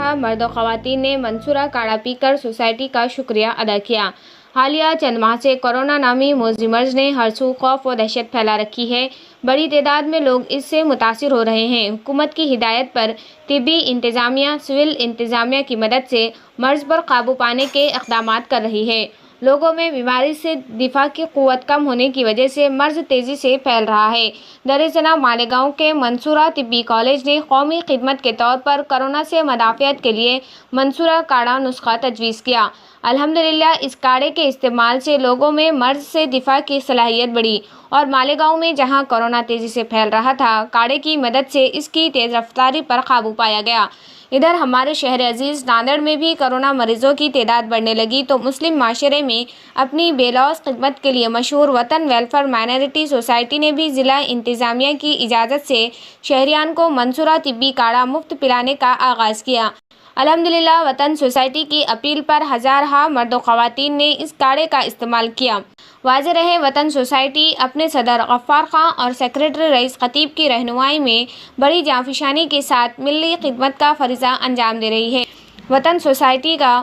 बारहा मर्द और ख़वातीन ने मंसूरा काढ़ा पीकर सोसाइटी का शुक्रिया अदा किया। हालिया चंद माह से कोरोना नामी मौजी मर्ज ने हर सू खौफ और दहशत फैला रखी है। बड़ी तादाद में लोग इससे मुतासिर हो रहे हैं। हुकूमत की हिदायत पर तिब्बी इंतज़ामिया सिविल इंतज़ामिया की मदद से मर्ज पर काबू पाने के इक़दामात कर रही है। लोगों में बीमारी से दिफा की क़ुव्वत कम होने की वजह से मर्ज तेज़ी से फैल रहा है। दरअसल मालेगांव के मंसूरा तिब्बी कॉलेज ने कौमी खिदमत के तौर पर कोरोना से मदाफ़ियत के लिए मंसूरा काढ़ा नुस्खा तजवीज़ किया। अल्हम्दुलिल्लाह इस काढ़े के इस्तेमाल से लोगों में मर्ज से दिफा की सलाहियत बढ़ी और मालेगांव में जहां कोरोना तेज़ी से फैल रहा था, काढ़े की मदद से इसकी तेज़ रफ्तारी पर काबू पाया गया। इधर हमारे शहर अजीज़ नांदेड़ में भी कोरोना मरीजों की तादाद बढ़ने लगी तो मुस्लिम माशरे में अपनी बेलौस खिदमत के लिए मशहूर वतन वेलफेयर माइनॉरिटी सोसाइटी ने भी ज़िला इंतज़ामिया की इजाज़त से शहरियान को मंसूरा तिब्बी काढ़ा मुफ्त पिलाने का आगाज़ किया। अल्हम्दुलिल्लाह वतन सोसाइटी की अपील पर हज़ार मर्द और ख़वातीन ने इस काढ़े का इस्तेमाल किया। वाज़ेह रहे वतन सोसाइटी अपने सदर गफ्फार खां और सेक्रेटरी रईस खतीब की रहनुमाई में बड़ी जांफिशानी के साथ मिली खिदमत का फ़रीज़ा अंजाम दे रही है। वतन सोसाइटी का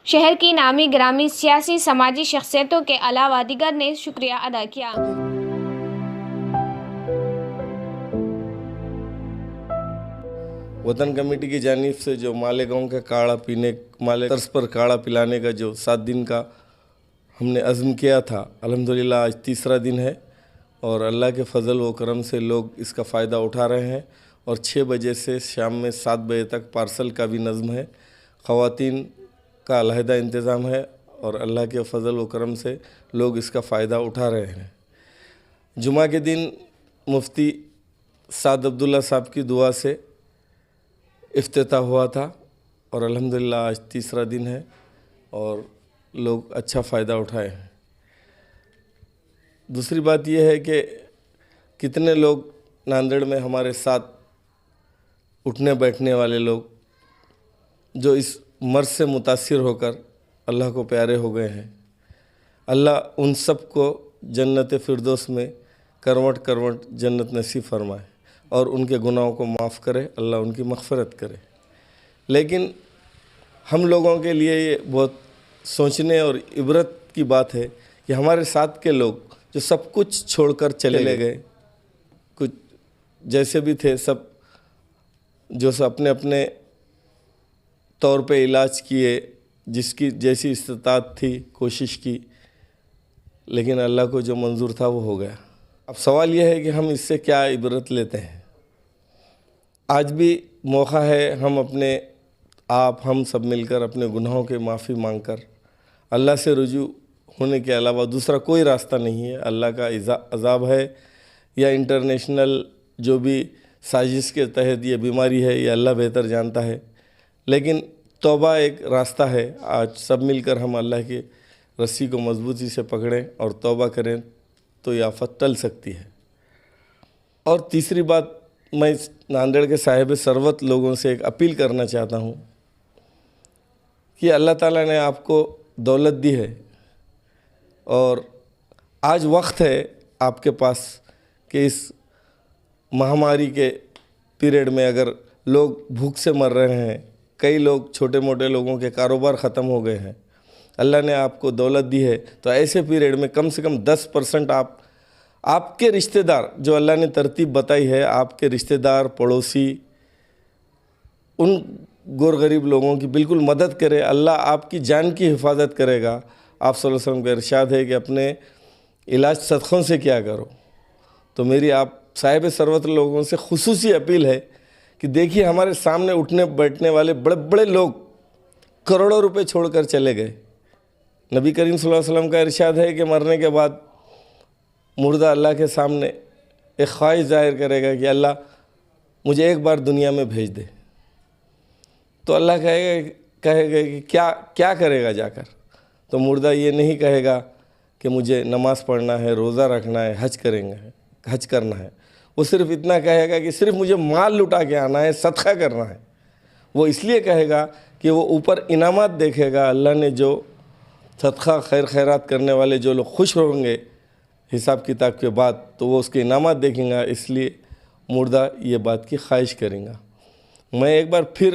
शहर की नामी गिरामी सियासी समाजी शख्सियतों के अलावा दीगर ने शुक्रिया अदा किया। वतन कमेटी की जानिब से जो मालेगांव का काढ़ा पीने माले तर्ज पर काढ़ा पिलाने का जो 7 दिन का हमने अज़्म किया था, अल्हम्दुलिल्लाह आज तीसरा दिन है और अल्लाह के फ़ज़ल व करम से लोग इसका फ़ायदा उठा रहे हैं और 6 बजे से शाम में 7 बजे तक पार्सल का भी नज़म है। ख़वातीन का अलहदा इंतज़ाम है और अल्लाह के फ़ज़ल व करम से लोग इसका फ़ायदा उठा रहे हैं। जुमा के दिन मुफ्ती साद अब्दुल्ला साहब की दुआ से इफ्तिताह हुआ था और अल्हम्दुलिल्लाह आज तीसरा दिन है और लोग अच्छा फ़ायदा उठाए हैं। दूसरी बात यह है कि कितने लोग नांदेड़ में हमारे साथ उठने बैठने वाले लोग जो इस मर्ज से मुतासिर होकर अल्लाह को प्यारे हो गए हैं। अल्लाह उन सब को जन्नत फ़िरदौस में करवट करवट जन्नत नसीब फरमाए और उनके गुनाहों को माफ़ करे, अल्लाह उनकी मग़फ़िरत करे। लेकिन हम लोगों के लिए ये बहुत सोचने और इबरत की बात है कि हमारे साथ के लोग जो सब कुछ छोड़कर चले गए, कुछ जैसे भी थे सब जो सब अपने अपने तौर पे इलाज किए, जिसकी जैसी इस्तिताअत थी कोशिश की, लेकिन अल्लाह को जो मंजूर था वो हो गया। अब सवाल यह है कि हम इससे क्या इबरत लेते हैं। आज भी मौका है हम सब मिलकर अपने गुनाहों के माफ़ी मांगकर अल्लाह से रुजू होने के अलावा दूसरा कोई रास्ता नहीं है। अल्लाह का अज़ाब है या इंटरनेशनल जो भी साजिश के तहत ये बीमारी है, ये अल्लाह बेहतर जानता है, लेकिन तौबा एक रास्ता है। आज सब मिलकर हम अल्लाह की रस्सी को मजबूती से पकड़ें और तौबा करें तो ये आफत टल सकती है। और तीसरी बात, मैं नांदेड़ के साहिब सरवत लोगों से एक अपील करना चाहता हूँ कि अल्लाह ताला ने आपको दौलत दी है और आज वक्त है आपके पास कि इस महामारी के पीरियड में अगर लोग भूख से मर रहे हैं, कई लोग छोटे मोटे लोगों के कारोबार ख़त्म हो गए हैं, अल्लाह ने आपको दौलत दी है तो ऐसे पीरियड में कम से कम 10% आपके रिश्तेदार, जो अल्लाह ने तरतीब बताई है, आपके रिश्तेदार पड़ोसी उन गोर गरीब लोगों की बिल्कुल मदद करें। अल्लाह आपकी जान की हिफाजत करेगा। आप सल्लल्लाहु अलैहि वसल्लम का इरशाद है कि अपने इलाज सदक़ों से क्या करो। तो मेरी आप साहिब सरवत लोगों से खुसूसी अपील है कि देखिए हमारे सामने उठने बैठने वाले बड़े बड़े लोग करोड़ों रुपए छोड़कर चले गए। नबी करीम सल्लल्लाहु अलैहि वसल्लम का इरशाद है कि मरने के बाद मुर्दा अल्लाह के सामने एक ख्वाहिश ज़ाहिर करेगा कि अल्लाह मुझे एक बार दुनिया में भेज दे। तो अल्लाह कहेगा कि क्या करेगा जाकर। तो मुर्दा ये नहीं कहेगा कि मुझे नमाज़ पढ़ना है, रोज़ा रखना है, हज करना है। वो सिर्फ़ इतना कहेगा कि सिर्फ़ मुझे माल लुटा के आना है, सदका करना है। वो इसलिए कहेगा कि वो ऊपर इनामात देखेगा। अल्लाह ने जो सदका खैरात करने वाले जो लोग खुश होंगे हिसाब किताब के बाद, तो वो उसके इनामात देखेंगे, इसलिए मुर्दा ये बात की ख्वाहिश करेंगे। मैं एक बार फिर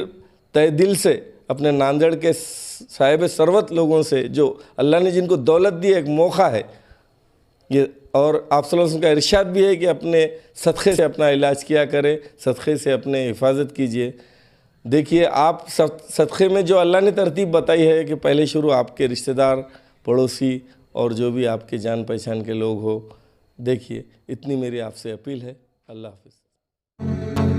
तय दिल से अपने नांदेड़ के साहिब सरवत लोगों से, जो अल्लाह ने जिनको दौलत दी, एक मौका है ये, और आप सल्लल्लाहु अलैहि वसल्लम का इरशाद भी है कि अपने सदक़े से अपना इलाज किया करें, सदक़े से अपने हिफाजत कीजिए। देखिए, आप सदक़े में जो अल्लाह ने तरतीब बताई है कि पहले शुरू आपके रिश्तेदार, पड़ोसी और जो भी आपके जान पहचान के लोग हो। देखिए, इतनी मेरी आपसे अपील है। अल्लाह हाफ़िज़।